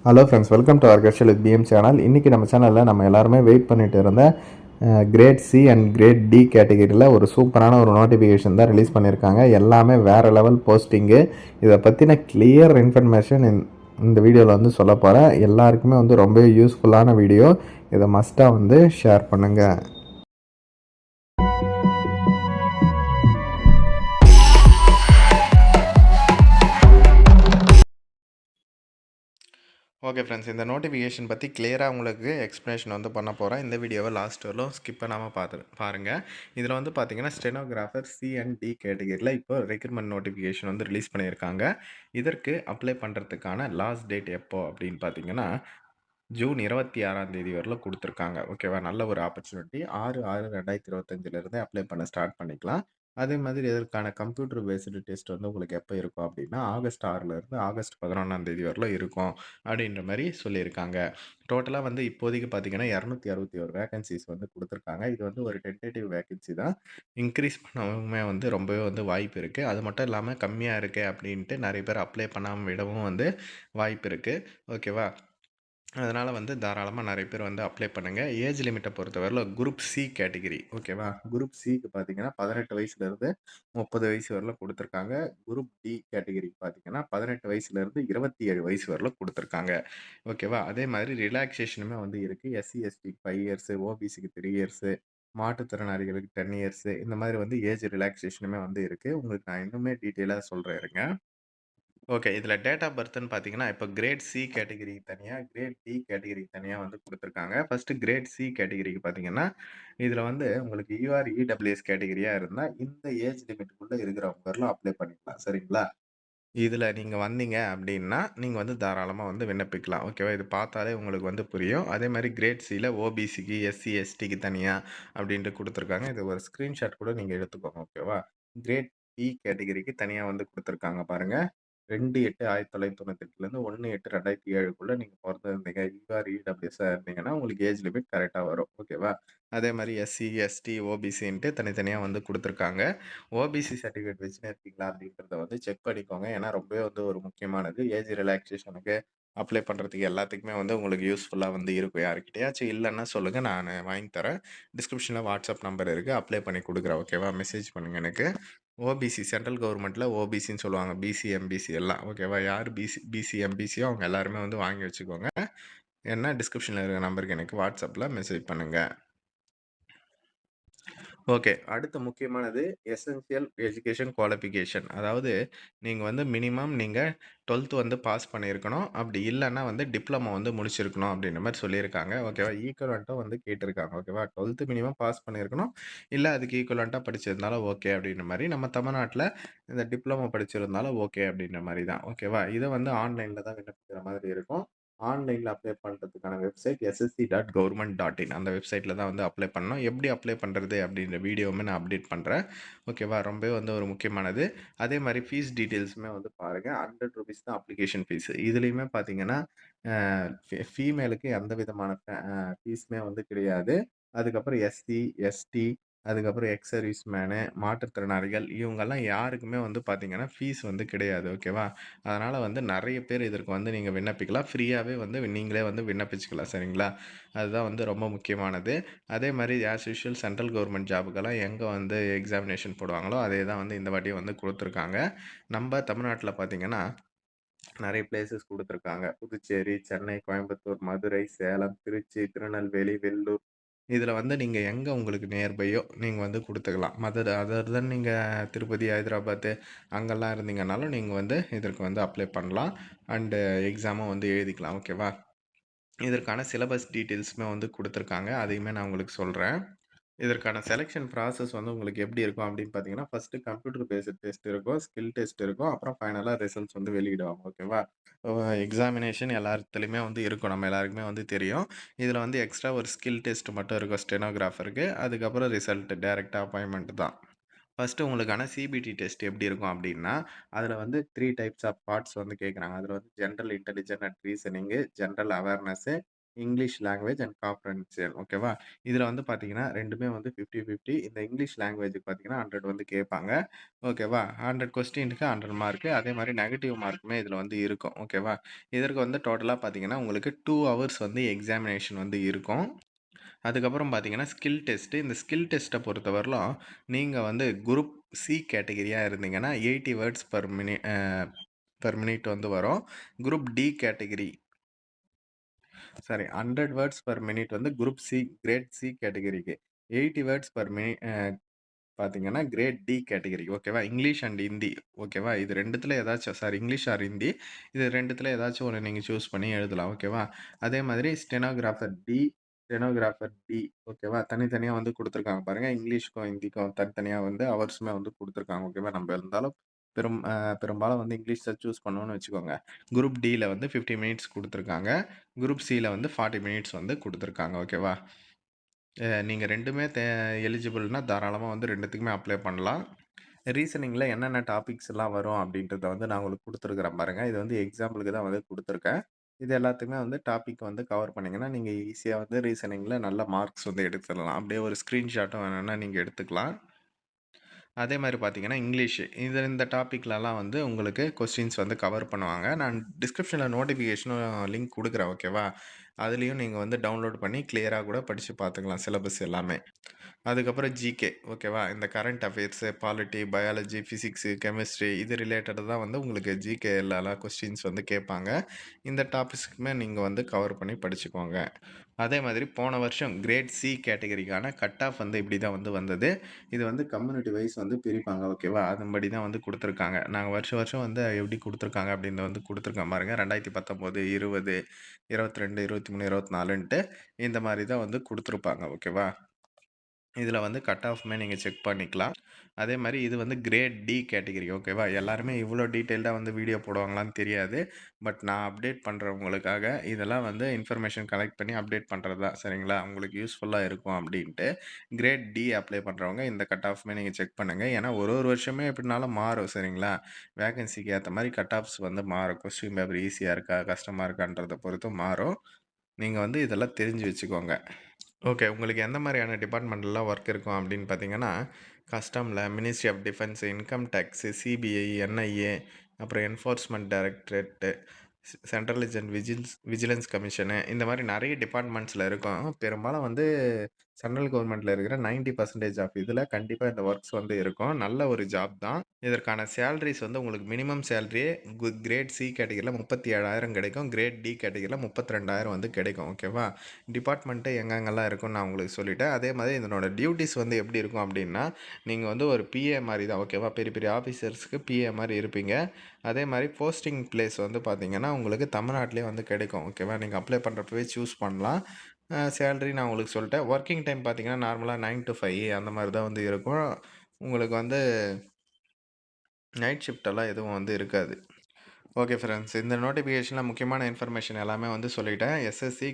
Hello friends, welcome to our கஷல் with PM channel. இன்றைக்கி நம்ம சேனலில் நம்ம எல்லாருமே வெயிட் பண்ணிட்டு இருந்த grade C and grade D கேட்டகிரியில் ஒரு சூப்பரான ஒரு நோட்டிஃபிகேஷன் தான் ரிலீஸ் பண்ணியிருக்காங்க. எல்லாமே வேறு லெவல் போஸ்டிங்கு. இதை பற்றின கிளியர் இன்ஃபர்மேஷன் இந்த வீடியோவில் வந்து சொல்ல போகிறேன். எல்லாருக்குமே வந்து ரொம்ப யூஸ்ஃபுல்லான வீடியோ. இதை மஸ்ட்டாக வந்து ஷேர் பண்ணுங்கள். ஓகே ஃப்ரெண்ட்ஸ், இந்த நோட்டிஃபிகேஷன் பற்றி கிளியராக உங்களுக்கு எக்ஸ்ப்ளனேஷன் வந்து பண்ண போகிறேன். இந்த வீடியோவை லாஸ்ட் வரலும் ஸ்கிப் பண்ணாமல் பாருங்கள். இதில் வந்து பார்த்தீங்கன்னா ஸ்டெனோகிராஃபர் சி அண்ட் டி கேட்டகிரியில் இப்போ ரெக்ரூட்மெண்ட் நோட்டிஃபிகேஷன் வந்து ரிலீஸ் பண்ணியிருக்காங்க. இதற்கு அப்ளை பண்ணுறதுக்கான லாஸ்ட் டேட் எப்போ அப்படின்னு பார்த்தீங்கன்னா ஜூன் 26 வரலும் கொடுத்துருக்காங்க. ஓகேவா, நல்ல ஒரு ஆப்பர்ச்சுனிட்டி. 6/6/2025 அப்ளை பண்ண ஸ்டார்ட் பண்ணிக்கலாம். அதே மாதிரி இதற்கான கம்ப்யூட்டர் பேஸ்டு டெஸ்ட் வந்து உங்களுக்கு எப்போ இருக்கும் அப்படின்னா ஆகஸ்ட் 6 ஆகஸ்ட் 11 வரலும் இருக்கும் அப்படின்ற மாதிரி சொல்லியிருக்காங்க. டோட்டலாக வந்து இப்போதைக்கு பார்த்தீங்கன்னா 261 வேகன்சிஸ் வந்து கொடுத்துருக்காங்க. இது வந்து ஒரு டென்டேட்டிவ் வேகன்சி தான். இன்க்ரீஸ் பண்ணவுமே வந்து ரொம்பவே வந்து வாய்ப்பு இருக்குது. அது மட்டும் இல்லாமல் கம்மியாக இருக்குது அப்படின்ட்டு நிறைய பேர் அப்ளை பண்ணாமல் விடவும் வந்து வாய்ப்பு இருக்குது. ஓகேவா, அதனால் வந்து தாராளமாக நிறைய பேர் வந்து அப்ளை பண்ணுங்கள். ஏஜ் லிமிட்டை பொறுத்தவரையில் குரூப் சி கேட்டகிரி. ஓகேவா, குரூப் சிக்கு பார்த்தீங்கன்னா 18 வயசுலேருந்து 30 வயசு வரலும் கொடுத்துருக்காங்க. குரூப் டி கேட்டகிரிக்கு பார்த்தீங்கன்னா 18 வயசுலேருந்து 27 வயசு வரலும் கொடுத்துருக்காங்க. ஓகேவா, அதே மாதிரி ரிலாக்ஸேஷனுமே வந்து இருக்குது. எஸ்சி எஸ்டிக்கு 5 இயர்ஸு, ஓபிசிக்கு 3 இயர்ஸு, மாற்றுத்திறனாளிகளுக்கு 10 இயர்ஸு, இந்த மாதிரி வந்து ஏஜ் ரிலாக்ஸேஷனுமே வந்து இருக்குது. உங்களுக்கு நான் இன்னுமே டீட்டெயிலாக சொல்கிறேன் இருங்க. ஓகே, இதில் டேட் ஆஃப் பர்த்ன்னு பார்த்தீங்கன்னா இப்போ கிரேட் சி கேட்டகிரிக்கு தனியாக, கிரேட் டி கேட்டகிரிக்கு தனியாக வந்து கொடுத்துருக்காங்க. ஃபஸ்ட்டு கிரேட் சி கேட்டகிரிக்கு பார்த்தீங்கன்னா இதில் வந்து உங்களுக்கு யூஆர் இடபிள்யூஎஸ் கேட்டகிரியாக இருந்தால் இந்த ஏஜ் லிமிட்டுக்குள்ளே இருக்கிறவங்கலாம் அப்ளை பண்ணிக்கலாம். சரிங்களா, இதில் நீங்கள் வந்தீங்க அப்படின்னா நீங்கள் வந்து தாராளமாக வந்து விண்ணப்பிக்கலாம். ஓகேவா, இது பார்த்தாலே உங்களுக்கு வந்து புரியும். அதே மாதிரி கிரேட் சியில் ஓபிசிக்கு, எஸ்சி எஸ்டிக்கு தனியாக அப்படின்ட்டு கொடுத்துருக்காங்க. இது ஒரு ஸ்க்ரீன்ஷாட் கூட நீங்கள் எடுத்துக்கோங்க. ஓகேவா, கிரேட் டி கேட்டகிரிக்கு தனியாக வந்து கொடுத்துருக்காங்க பாருங்கள். 2/8/1998 1/8/2007 நீங்கள் பிறந்திருந்தீங்க, யூஆர் இடபிள்யூஎஸ்ஸாக இருந்தீங்கன்னா உங்களுக்கு ஏஜ் லிமிட் கரெக்டாக வரும். ஓகேவா, அதே மாதிரி எஸ்சி எஸ்டி ஓபிசின்ட்டு தனித்தனியாக வந்து கொடுத்துருக்காங்க. ஓபிசி சர்டிஃபிகேட் வச்சுன்னு இருக்கீங்களா அப்படின்றத வந்து செக் பண்ணிக்கோங்க. ஏன்னா ரொம்பவே வந்து ஒரு முக்கியமானது. ஏஜ் ரிலாக்ஸேஷனுக்கு அப்ளை பண்ணுறதுக்கு எல்லாத்துக்குமே வந்து உங்களுக்கு யூஸ்ஃபுல்லாக வந்து இருக்கும். யாருக்கிட்டையாச்சும் இல்லைன்னா சொல்லுங்கள், நான் வாங்கி தரேன். டிஸ்கிரிப்ஷனில் வாட்ஸ்அப் நம்பர் இருக்குது, அப்ளை பண்ணி கொடுக்குறேன். ஓகேவா, மெசேஜ் பண்ணுங்கள் எனக்கு. ஓபிசி சென்ட்ரல் கவர்மெண்ட்டில் ஓபிசின்னு சொல்லுவாங்க, பிசி எம்பிசி எல்லாம். ஓகேவா, யார் பிசி எம்பிசியோ அவங்க எல்லாருமே வந்து வாங்கி வச்சுக்கோங்க. என்ன டிஸ்கிரிப்ஷனில் இருக்கிற நம்பருக்கு எனக்கு வாட்ஸ்அப்பில் மெசேஜ் பண்ணுங்கள். ஓகே, அடுத்த முக்கியமானது எசென்ஷியல் எஜுகேஷன் குவாலிஃபிகேஷன். அதாவது நீங்கள் வந்து மினிமம் நீங்கள் 12th வந்து பாஸ் பண்ணியிருக்கணும். அப்படி இல்லைன்னா வந்து டிப்ளமோ வந்து முடிச்சிருக்கணும் அப்படின்ற மாதிரி சொல்லியிருக்காங்க. ஓகேவா, ஈக்குவலண்ட்டாக வந்து கேட்டிருக்காங்க. ஓகேவா, 12th மினிமம் பாஸ் பண்ணியிருக்கணும், இல்லை அதுக்கு ஈக்குவலண்ட்டாக படிச்சிருந்தாலும் ஓகே அப்படின்ற மாதிரி. நம்ம தமிழ்நாட்டில் இந்த டிப்ளமோ படிச்சிருந்தாலும் ஓகே அப்படின்ற மாதிரி தான். ஓகேவா, இதை வந்து ஆன்லைனில் தான் விண்ணப்பிக்கிற மாதிரி இருக்கும். ஆன்லைனில் அப்ளை பண்ணுறதுக்கான வெப்சைட் ssc.government.in அந்த வெப்சைட்டில் தான் வந்து அப்ளை பண்ணணும். எப்படி அப்ளை பண்ணுறது அப்படின்ற வீடியோவுமே நான் அப்டேட் பண்ணுறேன். ஓகேவா, ரொம்பவே வந்து ஒரு முக்கியமானது. அதே மாதிரி ஃபீஸ் டீட்டெயில்ஸுமே வந்து பாருங்கள். ₹100 தான் அப்ளிகேஷன் ஃபீஸ். இதுலேயுமே பார்த்தீங்கன்னா ஃபீமேலுக்கு எந்த விதமான ஃபீஸுமே வந்து கிடையாது. அதுக்கப்புறம் எஸ்சி எஸ்டி, அதுக்கப்புறம் எக்ஸ் சர்வீஸ் மேனு, மாற்றுத்திறனாளிகள் இவங்கெல்லாம் யாருக்குமே வந்து பார்த்தீங்கன்னா ஃபீஸ் வந்து கிடையாது. ஓகேவா, அதனால் வந்து நிறைய பேர் இதற்கு வந்து நீங்கள் விண்ணப்பிக்கலாம். ஃப்ரீயாகவே வந்து நீங்களே வந்து விண்ணப்பிச்சுக்கலாம். சரிங்களா, அதுதான் வந்து ரொம்ப முக்கியமானது. அதே மாதிரி ஆஸ் யூஷுவல் சென்ட்ரல் கவர்மெண்ட் ஜாபுக்கெல்லாம் எங்கே வந்து எக்ஸாமினேஷன் போடுவாங்களோ அதே தான் வந்து இந்த வாட்டியும் வந்து கொடுத்துருக்காங்க. நம்ம தமிழ்நாட்டில் பார்த்தீங்கன்னா நிறைய பிளேசஸ் கொடுத்துருக்காங்க. புதுச்சேரி, சென்னை, கோயம்புத்தூர், மதுரை, சேலம், திருச்சி, திருநெல்வேலி, வெள்ளூர். இதில் வந்து நீங்கள் எங்கே உங்களுக்கு நியர்பையோ நீங்கள் வந்து கொடுத்துக்கலாம். அதர் தென் நீங்கள் திருப்பதி, ஹைதராபாத்து அங்கெல்லாம் இருந்தீங்கன்னாலும் நீங்கள் வந்து இதற்கு வந்து அப்ளை பண்ணலாம். அண்டு எக்ஸாமும் வந்து எழுதிக்கலாம். ஓகேவா, இதற்கான சிலபஸ் டீட்டெயில்ஸுமே வந்து கொடுத்துருக்காங்க. அதையுமே நான் உங்களுக்கு சொல்கிறேன். இதற்கான செலெக்ஷன் ப்ராசஸ் வந்து உங்களுக்கு எப்படி இருக்கும் அப்படின்னு பார்த்தீங்கன்னா ஃபஸ்ட்டு கம்ப்யூட்டர் பேஸ்டு டெஸ்ட் இருக்கும், ஸ்கில் டெஸ்ட் இருக்கும், அப்புறம் ஃபைனலாக ரிசல்ட்ஸ் வந்து வெளியிடுவாங்க. ஓகேவா, எக்ஸாமினேஷன் எல்லாத்துலேயுமே வந்து இருக்கும், நம்ம எல்லாருக்குமே வந்து தெரியும். இதில் வந்து எக்ஸ்ட்ரா ஒரு ஸ்கில் டெஸ்ட் மட்டும் இருக்கும் ஸ்டெனோகிராஃபருக்கு. அதுக்கப்புறம் ரிசல்ட் டேரெக்டாக அப்பாயின்மெண்ட் தான். ஃபஸ்ட்டு உங்களுக்கான சிபிடி டெஸ்ட் எப்படி இருக்கும் அப்படின்னா அதில் வந்து 3 டைப்ஸ் ஆஃப் பார்ட்ஸ் வந்து கேட்குறாங்க. அதில் வந்து general intelligent and reasoning, general awareness, English language and comprehension ஓகேவா? இதுல வந்து பார்த்தீங்கன்னா, 2மே வந்து 50, 50 இந்த இங்கிலீஷ் லாங்குவேஜ்க்கு பார்த்தீங்கன்னா, 100 வந்து கேட்பாங்க. ஓகேவா? 100 கொஸ்டினுக்கு 100 மார்க். அதே மாரி நெகட்டிவ் மார்க்குமே இதுல வந்து இருக்கும். ஓகேவா? இதற்கு வந்து டோட்டலா பார்த்தீங்கன்னா, உங்களுக்கு 2 ஹவர்ஸ் வந்து எக்ஸாமினேஷன் வந்து இருக்கும். அதுக்கப்புறம் பார்த்தீங்கன்னா, ஸ்கில் டெஸ்ட். இந்த ஸ்கில் டெஸ்ட்ட பொறுத்தவரையிலும், நீங்க வந்து குரூப் சி கேட்டகரியா இருந்தீங்கன்னா, 80 வேர்ட்ஸ் பெர் மினிட் வந்து வரும். Group D category sorry 100 words per minute வந்து குரூப் சி, கிரேட் சி கேட்டகரிக்கு. 80 வேர்ட்ஸ் பெர் பார்த்தீங்கன்னா, கிரேட் டி கேட்டகரி ஓகேவா? இங்கிலீஷ் அண்ட் ஹிந்தி ஓகேவா? இது 2த்துல ஏதாச்சும் சாரி இங்கிலீஷ் ஆர் ஹிந்தி. இது 2த்துல ஏதாச்சும் ஒண்ணு நீங்க சூஸ் பண்ணி எழுதலாம் ஓகேவா? அதே மாதிரி ஸ்டெனோகிராஃபர் டி, ஸ்டெனோகிராஃபர் டி ஓகேவா? தனித்தனியா வந்து குடுத்துருக்காங்க பாருங்க. இங்கிலீஷ்க்கும், ஹிந்திக்கும் தனித்தனியா வந்து ஹவர்ஸுமே வந்து குடுத்துருக்காங்க ஓகேவா? நம்ம இருந்தாலும் பெரும்பாலும் வந்து இங்கிலீஷ் தான் சூஸ் பண்ணோம்னு வச்சுக்கோங்க. குரூப் டில வந்து 50 மினிட்ஸ் குடுத்துருக்காங்க. குரூப் சில வந்து 40 மினிட்ஸ் வந்து குடுத்துருக்காங்க ஓகேவா? நீங்க 2மே எலிஜிபிள்னா தாராளமா வந்து 2த்துக்குமே அப்ளை பண்ணலாம். ரீசனிங்ல என்னென்ன டாபிக்ஸ் எல்லாம் வரும் அப்படின்றத வந்து நான் உங்களுக்கு குடுத்துருக்கிறேன் பாருங்க. இது வந்து எக்ஸாம்பிளுக்கு தான் வந்து குடுத்துருக்கேன். இது எல்லாத்தையுமே வந்து டாபிக் வந்து கவர் பண்ணீங்கன்னா, நீங்க ஈஸியா வந்து ரீசனிங்ல நல்ல மார்க்ஸ் வந்து எடுத்துடலாம். அப்படியே ஒரு ஸ்கிரீன்ஷாட்டும் வேணும்னா நீங்க எடுத்துக்கலாம். அதே மாரி பார்த்தீங்கன்னா, இங்கிலீஷ். இந்த டாபிக்லலாம் வந்து உங்களுக்கு கொஸ்டின்ஸ் வந்து கவர் பண்ணுவாங்க. நான் டிஸ்கிரிப்ஷன்ல நோட்டிஃபிகேஷனும் லிங்க் குடுக்குறேன் ஓகேவா? அதுலயும் நீங்க வந்து டவுன்லோட் பண்ணி கிளியரா கூட படிச்சு பார்த்துக்கலாம் சிலபஸ் எல்லாமே. அதுக்கப்புறம் ஜிகே ஓகேவா? இந்த current affairs, polity, biology, physics, chemistry இது ரிலேட்டடா தான் வந்து உங்களுக்கு ஜிகேலலாம் கொஸ்டின்ஸ் வந்து கேட்பாங்க. இந்த டாபிக்ஸ்க்குமே நீங்க வந்து கவர் பண்ணி படிச்சுக்கோங்க. அதே மாதிரி போன வருஷம் கிரேட் சி கேட்டகரிக்கான கட் ஆஃப் வந்து இப்படி தான் வந்து வந்தது. இது வந்து கம்யூனிட்டி வைஸ் வந்து பிரிப்பாங்க ஓகேவா? அதன்படி தான் வந்து குடுத்துருக்காங்க. நாங்க வருஷம் வருஷம் வந்து எப்படி குடுத்துருக்காங்க அப்படின்னு வந்து குடுத்துருக்கேன் பாருங்க. 2019, 20, 22, 23, 24ன்ட்டு இந்த மாரி தான் வந்து குடுத்துருப்பாங்க ஓகேவா? இதில வந்து கட் ஆஃப்மே நீங்க செக் பண்ணிக்கலாம். அதே மாரி இது வந்து கிரேட் டி கேட்டகரி ஓகேவா? எல்லாருமே இவ்வளோ டீட்டெயில்டா வந்து வீடியோ போடுவாங்களான்னு தெரியாது. பட் நான் அப்டேட் பண்றவங்களுக்காக இதெல்லாம் வந்து இன்ஃபர்மேஷன் கலெக்ட் பண்ணி அப்டேட் பண்றது தான் சரிங்களா? உங்களுக்கு யூஸ்ஃபுல்லா இருக்கும் அப்டின்ட்டு. கிரேட் டி அப்ளை பண்றவங்க இந்த கட் ஆஃப்மே நீங்க செக் பண்ணுங்க. ஏன்னா ஒரு ஒரு வருஷமே எப்டினாலும் மாறும் சரிங்களா? வேக்கன்சிக்கு ஏத்த மாரி கட் ஆஃப்ஸ் வந்து மாறும். கொஸ்டின் பேப்பர் ஈஸியா இருக்கா? கஷ்டமா இருக்கான்றத பொறுத்து மாறும். நீங்க வந்து இதெல்லாம் தெரிஞ்சு வச்சுக்கோங்க. ஓகே. உங்களுக்கு எந்த மாரியான டிபார்ட்மெண்ட்லலாம் ஒர்க் இருக்கும் அப்படின்னு பார்த்தீங்கன்னா, கஸ்டம்ல, ministry of defence, income tax, CBI, NIA, அப்புறம் enforcement directorate, central vigilance commission இந்த மாரி நெறைய டிபார்ட்மெண்ட்ஸ்ல இருக்கும். பெரும்பாலும் வந்து சென்ட்ரல் கவர்மெண்ட்ல இருக்கிற 90% ஆஃப் இதுல கண்டிப்பா இந்த ஒர்க்ஸ் வந்து இருக்கும். நல்ல ஒரு ஜாப் தான். இதற்கான சேலரீஸ் வந்து உங்களுக்கு மினிமம் சேலரியே கிரேட் சி கேட்டகரில 37,000 கிடைக்கும். கிரேட் டி கேட்டகரில 32,000 வந்து கிடைக்கும். ஓகேவா? டிபார்ட்மெண்ட்டு எங்கெங்கெல்லாம் இருக்குன்னு நான் உங்களுக்கு சொல்லிட்டேன். அதே மாதிரி இதனோட டியூட்டீஸ் வந்து எப்படி இருக்கும் அப்படின்னா, நீங்க வந்து ஒரு பிஏ மாரி தான் ஓகேவா? பெரிய பெரிய ஆஃபீசர்ஸ்க்கு பிஏ மாரி இருப்பீங்க. அதே மாரி போஸ்டிங் பிளேஸ் வந்து பார்த்தீங்கன்னா, உங்களுக்கு தமிழ்நாட்டிலேயே வந்து கிடைக்கும். ஓகேவா? நீங்க அப்ளை பண்றப்பவே சூஸ் பண்ணலாம். சேலரி நான் உங்களுக்கு சொல்லிட்டேன். ஒர்க்கிங் டைம் பார்த்தீங்கன்னா, நார்மலா 9 டூ 5 அந்த மாரி தான் வந்து இருக்கும். உங்களுக்கு வந்து நைட் ஷிஃப்ட் எல்லாம் எதுவும் வந்து இருக்காது. Okay friends. இந்த நோட்டிஃபிகேஷன்ல முக்கியமான இன்ஃபர்மேஷன் எல்லாமே வந்து சொல்லிட்டேன். SSC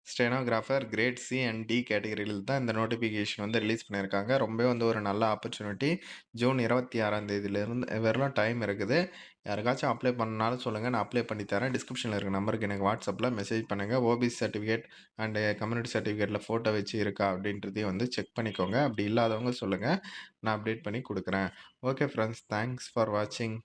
stenographer grade C and D கேட்டகரியில தான் இந்த நோட்டிஃபிகேஷன் வந்து ரிலீஸ் பண்ணியிருக்காங்க. ரொம்பவே வந்து ஒரு நல்ல ஆப்பர்ச்சுனிட்டி. ஜூன் 26ஆம் தேதியிலிருந்து வரலும் டைம் இருக்குது. யாருக்காச்சும் அப்ளை பண்ணனாலும் சொல்லுங்க. நான் அப்ளை பண்ணி தரேன். டிஸ்கிரிப்ஷன்ல இருக்க நம்பருக்கு எனக்கு WhatsAppல மெசேஜ் பண்ணுங்க. ஓபிசி சர்டிஃபிகேட் அண்ட் கம்யூனிட்டி சர்டிஃபிகேட்ல ஃபோட்டோ வச்சு இருக்கா அப்படின்றதையும் வந்து செக் பண்ணிக்கோங்க. அப்படி இல்லாதவங்க சொல்லுங்க. நான் அப்டேட் பண்ணி குடுக்குறேன். Okay friends. தேங்க்ஸ் ஃபார் வாட்சிங்.